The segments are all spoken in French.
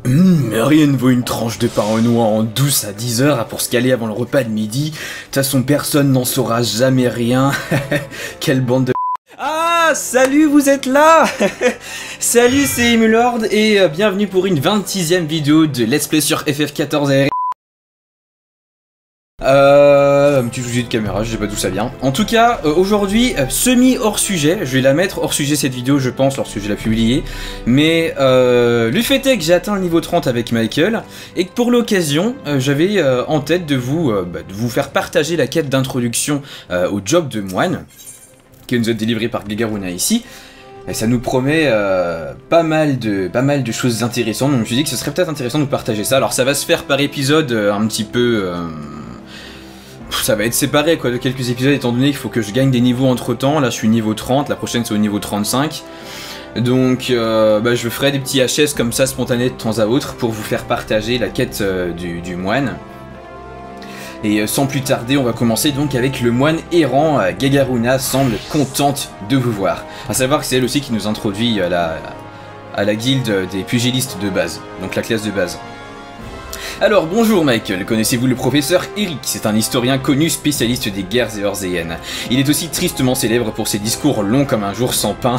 Rien ne vaut une tranche de pain au noix en douce à 10 heures pour se caler avant le repas de midi. De toute façon, personne n'en saura jamais rien. Quelle bande de... Ah, salut, vous êtes là. Salut, c'est Emulord et bienvenue pour une 26e vidéo de Let's Play sur FF14 AR. Un petit souci de caméra, je sais pas d'où ça vient. En tout cas, aujourd'hui, semi hors sujet. Je vais la mettre hors sujet cette vidéo, je pense, lorsque je la publier. Mais le fait est que j'ai atteint le niveau 30 avec Michael et que pour l'occasion, j'avais en tête de vous faire partager la quête d'introduction au job de moine, qui nous est délivrée par Gegaruna ici. Et ça nous promet pas mal de choses intéressantes. Donc je me suis dit que ce serait peut-être intéressant de vous partager ça. Alors ça va se faire par épisode un petit peu... ça va être séparé quoi, de quelques épisodes étant donné qu'il faut que je gagne des niveaux entre temps. Là je suis niveau 30, la prochaine c'est au niveau 35. Donc je ferai des petits HS comme ça spontanés de temps à autre pour vous faire partager la quête du moine. Et sans plus tarder, on va commencer donc avec le moine errant. Gegaruna semble contente de vous voir. A savoir que c'est elle aussi qui nous introduit à la guilde des pugilistes de base, donc la classe de base. Alors bonjour Michael, connaissez-vous le professeur Eric? C'est un historien connu spécialiste des guerres éorzeyennes. Il est aussi tristement célèbre pour ses discours longs comme un jour sans pain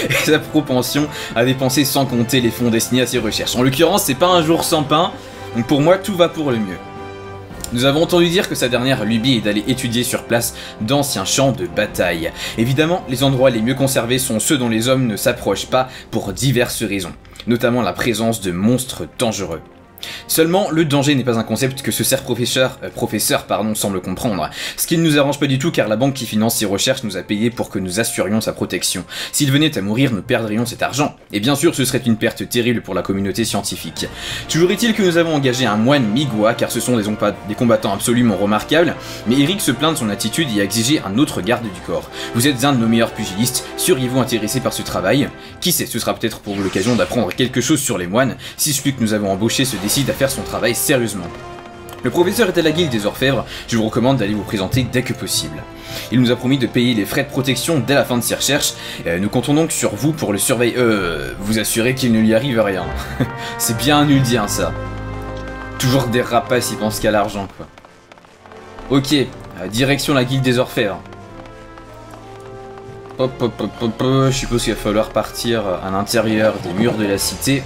et sa propension à dépenser sans compter les fonds destinés à ses recherches. En l'occurrence, c'est pas un jour sans pain, donc pour moi tout va pour le mieux. Nous avons entendu dire que sa dernière lubie est d'aller étudier sur place d'anciens champs de bataille. Évidemment, les endroits les mieux conservés sont ceux dont les hommes ne s'approchent pas pour diverses raisons, notamment la présence de monstres dangereux. Seulement, le danger n'est pas un concept que ce cer professeur semble comprendre. Ce qui ne nous arrange pas du tout car la banque qui finance ses recherches nous a payé pour que nous assurions sa protection. S'il venait à mourir, nous perdrions cet argent. Et bien sûr, ce serait une perte terrible pour la communauté scientifique. Toujours est-il que nous avons engagé un moine Migwa car ce sont des combattants absolument remarquables, mais Eric se plaint de son attitude et a exigé un autre garde du corps. Vous êtes un de nos meilleurs pugilistes, seriez-vous intéressé par ce travail? Qui sait, ce sera peut-être pour vous l'occasion d'apprendre quelque chose sur les moines, si celui que nous avons embauché se décide à faire son travail sérieusement. Le professeur est à la guilde des orfèvres, je vous recommande d'aller vous présenter dès que possible. Il nous a promis de payer les frais de protection dès la fin de ses recherches, nous comptons donc sur vous pour le surveiller, vous assurer qu'il ne lui arrive rien. C'est bien un nuldien ça. Toujours des rapaces, ils pensent qu'à l'argent quoi. Ok, direction la guilde des orfèvres. Je suppose qu'il va falloir partir à l'intérieur des murs de la cité.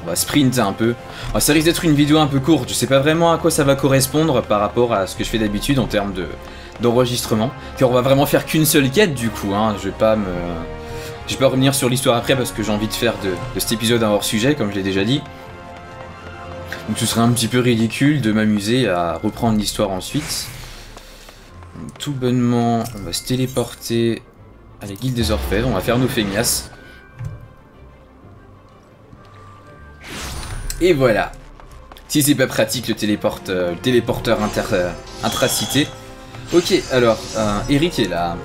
On va sprinter un peu. Ça risque d'être une vidéo un peu courte, je sais pas vraiment à quoi ça va correspondre par rapport à ce que je fais d'habitude en termes d'enregistrement. Car on va vraiment faire qu'une seule quête du coup, hein. Je vais pas revenir sur l'histoire après parce que j'ai envie de faire de cet épisode un hors sujet comme je l'ai déjà dit. Donc ce serait un petit peu ridicule de m'amuser à reprendre l'histoire ensuite. Donc, tout bonnement, on va se téléporter à la guilde des orfèvres, on va faire nos feignasses. Et voilà. Si c'est pas pratique le téléporteur intracité. Ok, alors, Eric est là.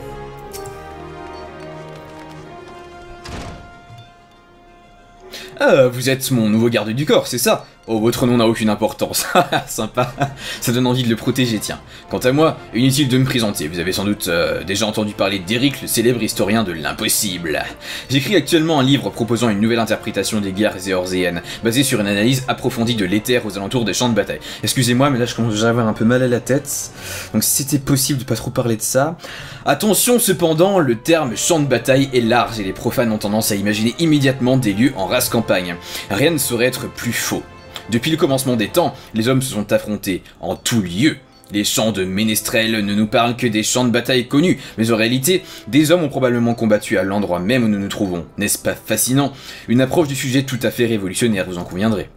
Ah, vous êtes mon nouveau garde du corps, c'est ça? Oh, votre nom n'a aucune importance. Sympa. Ça donne envie de le protéger, tiens. Quant à moi, inutile de me présenter. Vous avez sans doute déjà entendu parler d'Eric, le célèbre historien de l'impossible. J'écris actuellement un livre proposant une nouvelle interprétation des guerres éorzeyennes, basée sur une analyse approfondie de l'éther aux alentours des champs de bataille. Excusez-moi, mais là je commence déjà à avoir un peu mal à la tête. Donc si c'était possible de pas trop parler de ça. Attention cependant, le terme champ de bataille est large et les profanes ont tendance à imaginer immédiatement des lieux en race campagne. Rien ne saurait être plus faux. Depuis le commencement des temps, les hommes se sont affrontés en tout lieu. Les champs de ménestrels ne nous parlent que des champs de bataille connus, mais en réalité, des hommes ont probablement combattu à l'endroit même où nous nous trouvons. N'est-ce pas fascinant? Une approche du sujet tout à fait révolutionnaire, vous en conviendrez.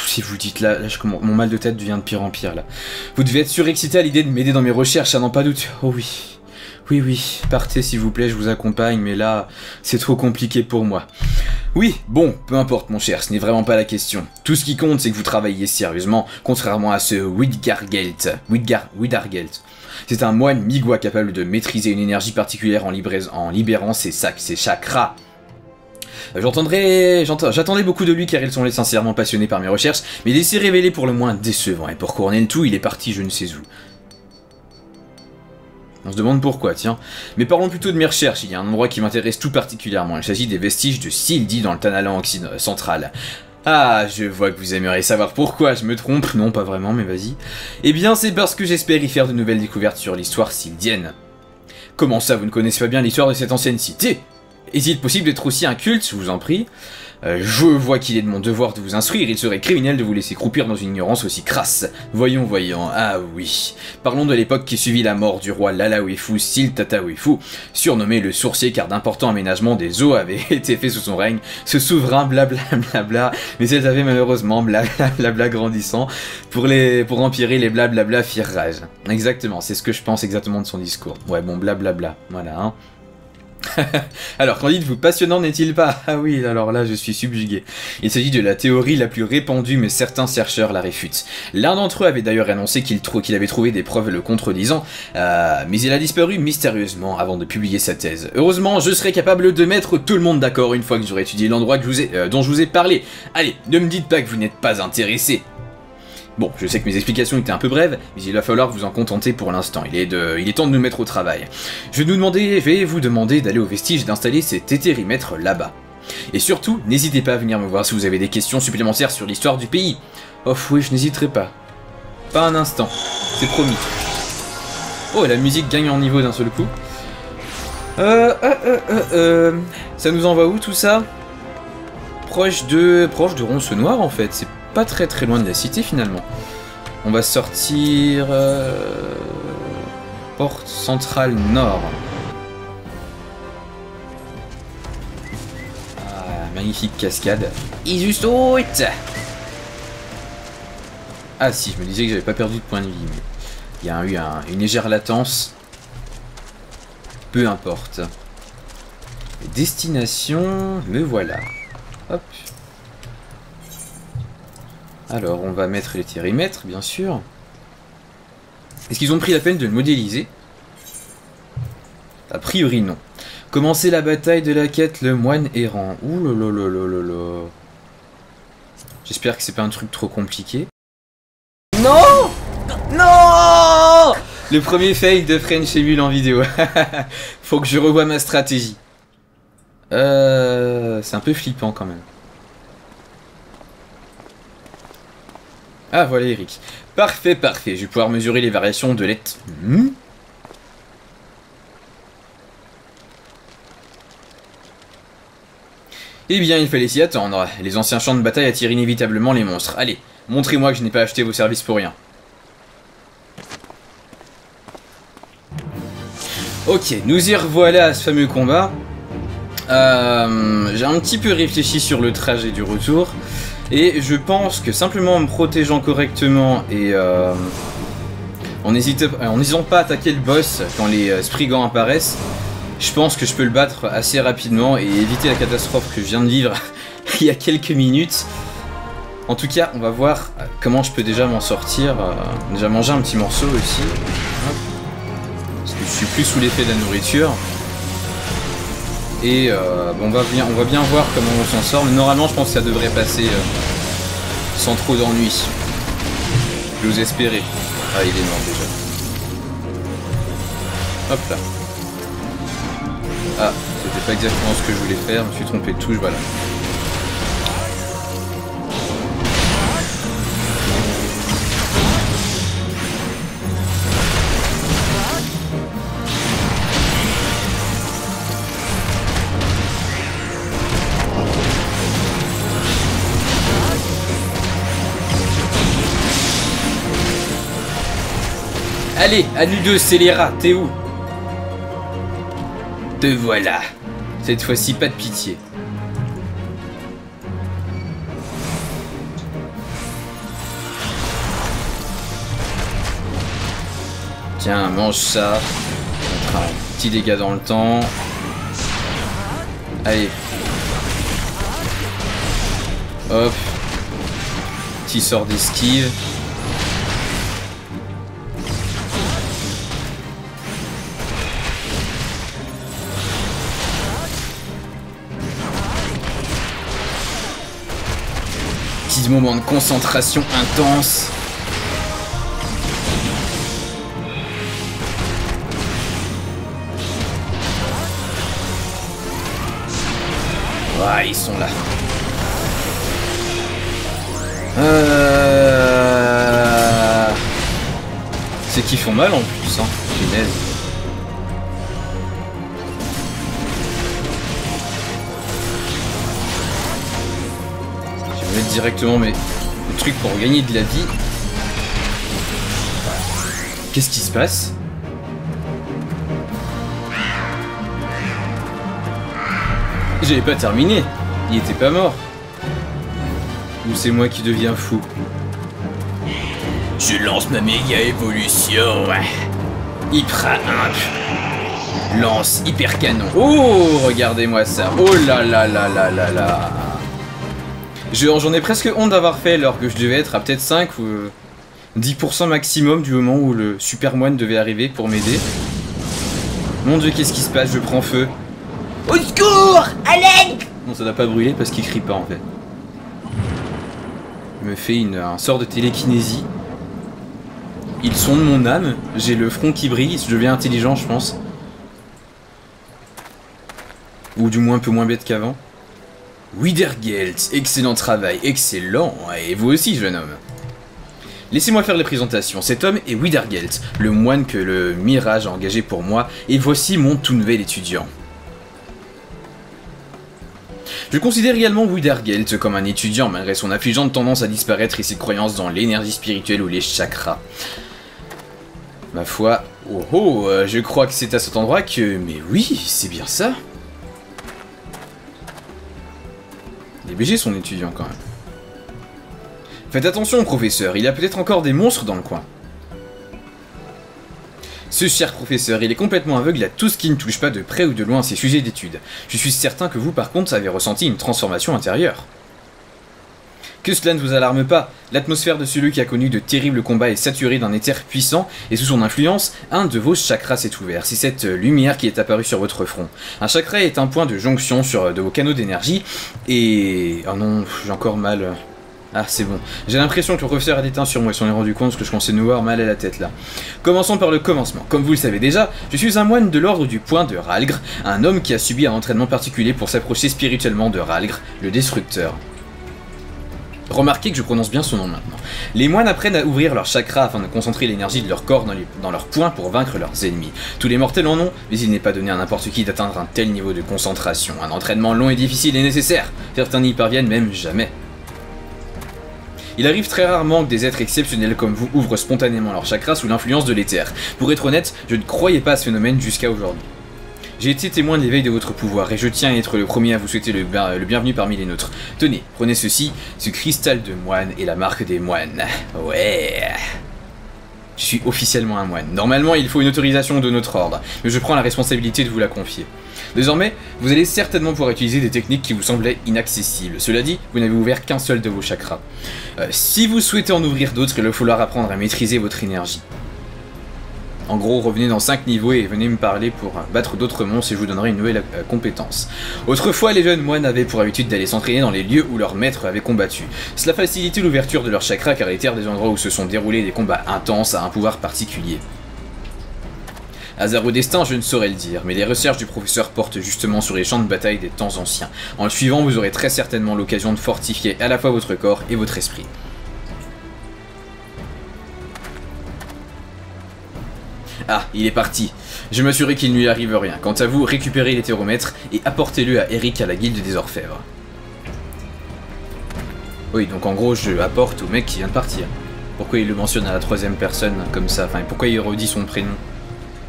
Si vous dites là, mon mal de tête devient de pire en pire là. Vous devez être surexcité à l'idée de m'aider dans mes recherches, à n'en pas doute. Oh oui. Oui, partez s'il vous plaît, je vous accompagne, mais là, c'est trop compliqué pour moi. Oui, bon, peu importe mon cher, ce n'est vraiment pas la question. Tout ce qui compte, c'est que vous travaillez sérieusement, contrairement à ce Widgargelt. C'est un moine Migwa capable de maîtriser une énergie particulière en libérant ses chakras. J'attendais beaucoup de lui car il semblait sincèrement passionné par mes recherches, mais il s'est révélé pour le moins décevant, et pour couronner le tout, il est parti je ne sais où. On se demande pourquoi, tiens. Mais parlons plutôt de mes recherches, il y a un endroit qui m'intéresse tout particulièrement. Il s'agit des vestiges de Sildee dans le Tanalan central. Ah, je vois que vous aimeriez savoir pourquoi je me trompe. Non, pas vraiment, mais vas-y. Eh bien, c'est parce que j'espère y faire de nouvelles découvertes sur l'histoire sildienne. Comment ça, vous ne connaissez pas bien l'histoire de cette ancienne cité? Est-il possible d'être aussi inculte, je vous en prie? Je vois qu'il est de mon devoir de vous instruire, il serait criminel de vous laisser croupir dans une ignorance aussi crasse. Voyons, ah oui. Parlons de l'époque qui suivit la mort du roi Lalawefu Siltatawefu, surnommé le sourcier car d'importants aménagements des eaux avaient été faits sous son règne. Ce souverain blablabla, mais ils avaient malheureusement blablabla grandissant. Pour empirer, les blablabla firent rage. Exactement, c'est ce que je pense exactement de son discours. Ouais, bon, blablabla, voilà, hein. Alors, qu'en dites-vous, passionnant n'est-il pas? Ah oui, alors là, je suis subjugué. Il s'agit de la théorie la plus répandue, mais certains chercheurs la réfutent. L'un d'entre eux avait d'ailleurs annoncé qu'il avait trouvé des preuves le contredisant, mais il a disparu mystérieusement avant de publier sa thèse. Heureusement, je serai capable de mettre tout le monde d'accord une fois que j'aurai étudié l'endroit dont je vous ai parlé. Allez, ne me dites pas que vous n'êtes pas intéressé. Bon, je sais que mes explications étaient un peu brèves, mais il va falloir vous en contenter pour l'instant. Il est temps de nous mettre au travail. Je vais vous demander d'aller au vestige et d'installer cet éthérimètre là-bas. Et surtout, n'hésitez pas à venir me voir si vous avez des questions supplémentaires sur l'histoire du pays. Oh oui, je n'hésiterai pas. Pas un instant, c'est promis. Oh, la musique gagne en niveau d'un seul coup. Ça nous envoie où tout ça? Proche de Ronce-Noire en fait, c'est pas très loin de la cité finalement. On va sortir... Porte centrale nord. Ah, magnifique cascade. Isusut. Ah si, je me disais que j'avais pas perdu de point de vie, mais il y a eu une légère latence. Peu importe. Destination, me voilà. Hop. Alors, on va mettre l'éthérimètre, bien sûr. Est-ce qu'ils ont pris la peine de le modéliser? A priori, non. Commencer la bataille de la quête, le moine errant. Ouh là là là là là. J'espère que c'est pas un truc trop compliqué. Non! Non! Le premier fail de French Emule en vidéo. Faut que je revoie ma stratégie. C'est un peu flippant quand même. Ah voilà Eric. Parfait, parfait. Je vais pouvoir mesurer les variations de l'être. Eh bien, il fallait s'y attendre. Les anciens champs de bataille attirent inévitablement les monstres. Allez, montrez-moi que je n'ai pas acheté vos services pour rien. Ok, nous y revoilà à ce fameux combat. J'ai un petit peu réfléchi sur le trajet du retour. Et je pense que simplement en me protégeant correctement et en n'hésitant pas à attaquer le boss quand les Spriggans apparaissent, je pense que je peux le battre assez rapidement et éviter la catastrophe que je viens de vivre il y a quelques minutes. En tout cas, on va voir comment je peux déjà m'en sortir. Déjà manger un petit morceau aussi. Parce que je suis plus sous l'effet de la nourriture. Et bon, on va bien voir comment on s'en sort. Mais normalement, je pense que ça devrait passer sans trop d'ennuis. J'ose espérer. Ah, il est mort déjà. Hop là. Ah, c'était pas exactement ce que je voulais faire. Je me suis trompé de touche, voilà. Allez, à nous deux, scélérat, t'es où? Te voilà. Cette fois-ci, pas de pitié. Tiens, mange ça. On fera un petit dégât dans le temps. Allez. Hop. Petit sort d'esquive. Petit moment de concentration intense. Ah, ils sont là. C'est qu'ils font mal en plus, hein. Punaise. Je vais mettre directement le truc pour gagner de la vie. Qu'est-ce qui se passe? J'avais pas terminé. Il était pas mort. Ou c'est moi qui deviens fou? Je lance ma méga évolution. Hyper Imp. Lance hyper canon. Oh, regardez-moi ça. Oh là là là là là là. J'en ai presque honte d'avoir fait alors que je devais être à peut-être 5 ou 10% maximum du moment où le super moine devait arriver pour m'aider. Mon dieu, qu'est-ce qui se passe? Je prends feu. Au secours! À l'aide! Non, ça n'a pas brûlé parce qu'il crie pas en fait. Il me fait un sort de télékinésie. Ils sont de mon âme. J'ai le front qui brille. Je deviens intelligent, je pense. Ou du moins un peu moins bête qu'avant. Widergelt, excellent travail, excellent. Et vous aussi, jeune homme. Laissez-moi faire les présentations. Cet homme est Widergelt, le moine que le Mirage a engagé pour moi. Et voici mon tout nouvel étudiant. Je considère également Widergelt comme un étudiant malgré son affligeante tendance à disparaître et ses croyances dans l'énergie spirituelle ou les chakras. Ma foi, je crois que c'est à cet endroit que... Mais oui, c'est bien ça. Les BG sont étudiants quand même. Faites attention, professeur, il y a peut-être encore des monstres dans le coin. Ce cher professeur, il est complètement aveugle à tout ce qui ne touche pas de près ou de loin à ses sujets d'études. Je suis certain que vous, par contre, avez ressenti une transformation intérieure. Que cela ne vous alarme pas, l'atmosphère de celui qui a connu de terribles combats est saturée d'un éther puissant, et sous son influence, un de vos chakras s'est ouvert. C'est cette lumière qui est apparue sur votre front. Un chakra est un point de jonction de vos canaux d'énergie, et... Oh non, j'ai encore mal... Ah, c'est bon. J'ai l'impression que le professeur a déteint sur moi, il s'en est rendu compte que je commençais à nous avoir mal à la tête là. Commençons par le commencement. Comme vous le savez déjà, je suis un moine de l'ordre du point de Rhalgr, un homme qui a subi un entraînement particulier pour s'approcher spirituellement de Rhalgr, le destructeur. Remarquez que je prononce bien son nom maintenant. Les moines apprennent à ouvrir leurs chakras afin de concentrer l'énergie de leur corps dans leurs poings pour vaincre leurs ennemis. Tous les mortels en ont, mais il n'est pas donné à n'importe qui d'atteindre un tel niveau de concentration. Un entraînement long et difficile est nécessaire. Certains n'y parviennent même jamais. Il arrive très rarement que des êtres exceptionnels comme vous ouvrent spontanément leurs chakras sous l'influence de l'éther. Pour être honnête, je ne croyais pas à ce phénomène jusqu'à aujourd'hui. J'ai été témoin de l'éveil de votre pouvoir et je tiens à être le premier à vous souhaiter le bienvenu parmi les nôtres. Tenez, prenez ceci, ce cristal de moine est la marque des moines. Ouais. Je suis officiellement un moine. Normalement, il faut une autorisation de notre ordre, mais je prends la responsabilité de vous la confier. Désormais, vous allez certainement pouvoir utiliser des techniques qui vous semblaient inaccessibles. Cela dit, vous n'avez ouvert qu'un seul de vos chakras. Si vous souhaitez en ouvrir d'autres, il va falloir apprendre à maîtriser votre énergie. En gros, revenez dans 5 niveaux et venez me parler pour battre d'autres monstres et je vous donnerai une nouvelle compétence. Autrefois, les jeunes moines avaient pour habitude d'aller s'entraîner dans les lieux où leurs maîtres avaient combattu. Cela facilitait l'ouverture de leurs chakras car l'éther des endroits où se sont déroulés des combats intenses a un pouvoir particulier. Hasard au destin, je ne saurais le dire, mais les recherches du professeur portent justement sur les champs de bataille des temps anciens. En le suivant, vous aurez très certainement l'occasion de fortifier à la fois votre corps et votre esprit. Ah, il est parti. Je m'assurais qu'il ne lui arrive rien. Quant à vous, récupérez l'hétéromètre et apportez-le à Eric à la guilde des orfèvres. Oui, donc en gros, je apporte au mec qui vient de partir. Pourquoi il le mentionne à la troisième personne comme ça? Enfin, pourquoi il redit son prénom?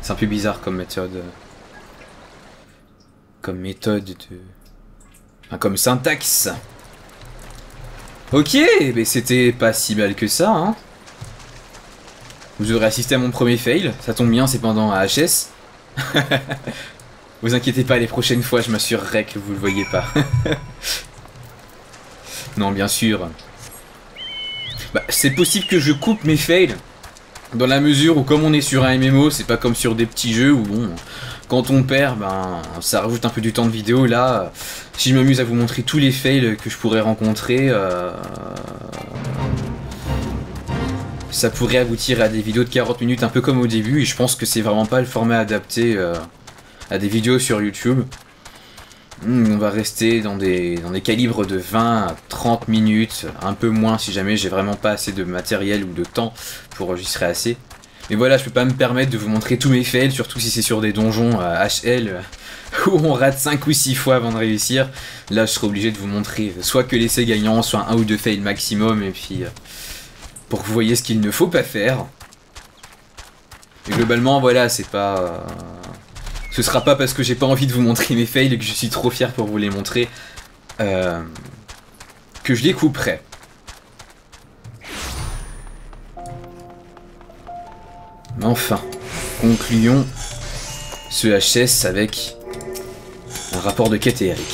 C'est un peu bizarre comme méthode. Comme méthode de... Enfin, comme syntaxe. Ok, mais c'était pas si mal que ça, hein. Vous aurez assisté à mon premier fail, ça tombe bien, c'est pendant un HS. Vous inquiétez pas, les prochaines fois, je m'assurerai que vous le voyez pas. Non, bien sûr. Bah, c'est possible que je coupe mes fails, dans la mesure où, comme on est sur un MMO, c'est pas comme sur des petits jeux où, bon, quand on perd, ben, ça rajoute un peu du temps de vidéo. Là, si je m'amuse à vous montrer tous les fails que je pourrais rencontrer, ça pourrait aboutir à des vidéos de 40 minutes un peu comme au début et je pense que c'est vraiment pas le format adapté à des vidéos sur YouTube. On va rester dans des calibres de 20 à 30 minutes, un peu moins si jamais j'ai vraiment pas assez de matériel ou de temps pour enregistrer assez. Mais voilà, je peux pas me permettre de vous montrer tous mes fails, surtout si c'est sur des donjons HL où on rate 5 ou 6 fois avant de réussir. Là, je serai obligé de vous montrer soit que l'essai gagnant, soit un ou deux fails maximum, et puis pour que vous voyez ce qu'il ne faut pas faire. Et globalement, voilà, c'est pas... ce sera pas parce que j'ai pas envie de vous montrer mes fails et que je suis trop fier pour vous les montrer que je les couperai. Mais enfin, concluons ce HS avec un rapport de quête et Eric.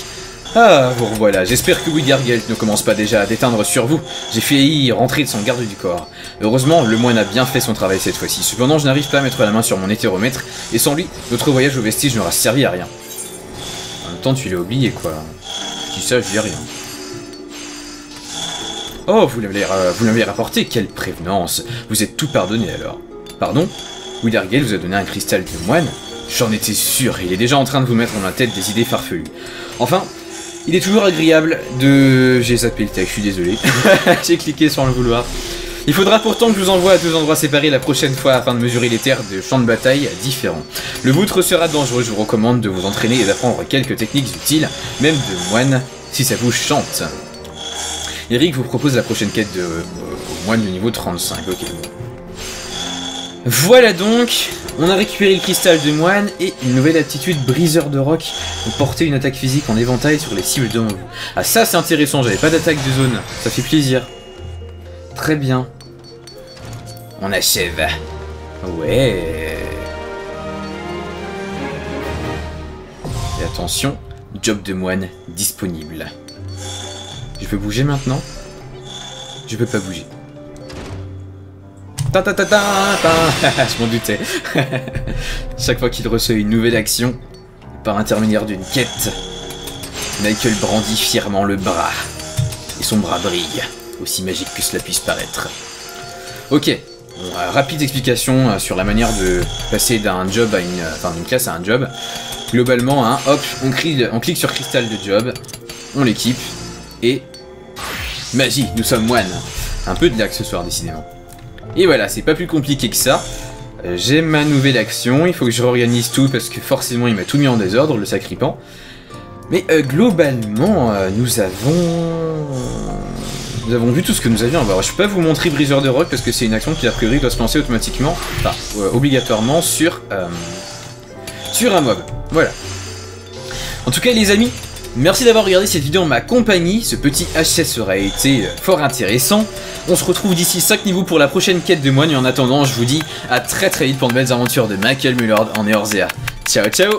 Ah, vous revoilà, j'espère que Widergelt ne commence pas déjà à déteindre sur vous. J'ai failli rentrer de son garde du corps. Heureusement, le moine a bien fait son travail cette fois-ci. Cependant, je n'arrive pas à mettre la main sur mon hétéromètre, et sans lui, notre voyage au vestige n'aura servi à rien. En même temps, tu l'as oublié, quoi. Je dis ça, je dis rien. Oh, vous l'avez rapporté, quelle prévenance. Vous êtes tout pardonné alors. Pardon? Widergelt vous a donné un cristal de moine? J'en étais sûr, il est déjà en train de vous mettre dans la tête des idées farfelues. Enfin, il est toujours agréable de... J'ai zappé le texte, je suis désolé. J'ai cliqué sans le vouloir. Il faudra pourtant que je vous envoie à deux endroits séparés la prochaine fois afin de mesurer les terres de champs de bataille différents. Le vôtre sera dangereux, je vous recommande de vous entraîner et d'apprendre quelques techniques utiles, même de moine, si ça vous chante. Eric vous propose la prochaine quête de moine de niveau 35, ok. Voilà donc, on a récupéré le cristal de moine et une nouvelle aptitude briseur de roc pour porter une attaque physique en éventail sur les cibles devant vous. Ah ça c'est intéressant, j'avais pas d'attaque de zone, ça fait plaisir. Très bien. On achève. Ouais. Et attention, job de moine disponible. Je peux bouger maintenant? Je peux pas bouger. Je m'en doutais. Chaque fois qu'il reçoit une nouvelle action, par intermédiaire d'une quête, Michael brandit fièrement le bras. Et son bras brille, aussi magique que cela puisse paraître. Ok, rapide explication sur la manière de passer d'un job à une... Enfin, d'une classe à un job. Globalement, hein, hop, on clique sur cristal de job, on l'équipe, et... Magie, nous sommes moines. Un peu de l'axe ce soir, décidément. Et voilà, c'est pas plus compliqué que ça. J'ai ma nouvelle action, il faut que je réorganise tout parce que forcément il m'a tout mis en désordre, le sacripant. Mais globalement, nous avons vu tout ce que nous avions à voir. Je peux pas vous montrer briseur de roc parce que c'est une action qui a priori doit se lancer automatiquement, enfin obligatoirement sur un mob. Voilà. En tout cas les amis, merci d'avoir regardé cette vidéo en ma compagnie, ce petit HS aura été fort intéressant. On se retrouve d'ici 5 niveaux pour la prochaine quête de moine et en attendant je vous dis à très vite pour de belles aventures de Michael Mullard en Eorzea. Ciao ciao.